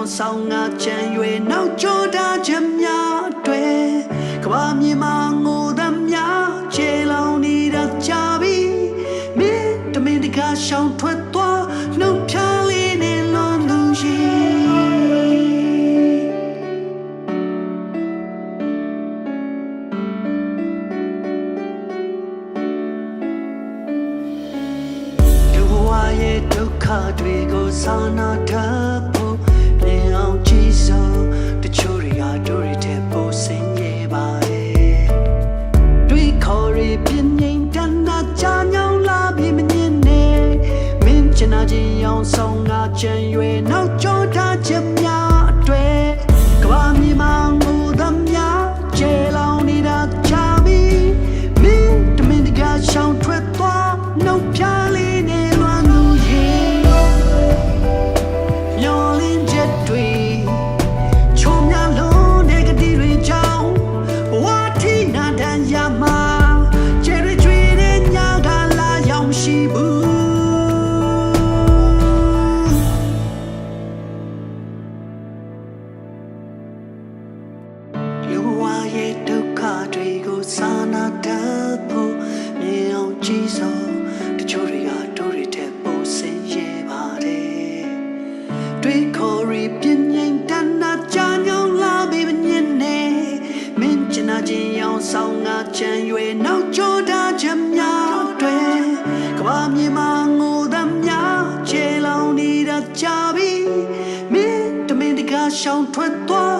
အောင်ဆောင်ငါချမ်းရွယ်နောက်ကြိုးတာချက်များတွေကဘာမြေမှာငိုသမျှခြေလောင်နေတာကြပြီမင်းတမင်တကာရှောင်ထွက်သွားနှုတ်ဖြားလေးနဲ့လွန်သူရှိရဲ့ဒုက္ခတွေကိုစာနာတတ်ဖို့မြင်အောင်ကြည့်စို့တချို့တွေကတို့ရတဲ့ပိုစင်ရပါတယ်တွေးခေါ်ရပြင်းငိမ့်တန်းတာချာညောင်းလာပြီးမငင်းနဲ့မင်းချနာချင်းအောင်ဆောင်ငါချမ်းရွယ်နောက်ကြိုးထားချက်များအတွေ့ကဘာမြေမှာငိုသမျှခြေလောင်နေတာချာပြီးမင်းတမင်တကာရှောင်ထွက်သွားနှုတ်ဖြားလေးနဲ့ရဲ့ဒုက္ခတွေကိုစာနာတတ်ဖို့မြင်အောင်ကြည့်စို့တချို့တွေကတို့ရတဲ့ပိုစင်ရပါတယ်တွေးခေါ်ရပြင်းငိမ့်တန်းတာချာညောင်းလာပြီးမငင်းနဲ့မင်းချနာချင်းအောင်ဆောင်ငါချမ်းရွယ်နောက်ကြိုးထားချက်များတွေကဘာမြေမှာငိုသမျှခြေလောင်နေတာကြပြီမင်းတမင်တကာရှောင်ထွက်သွား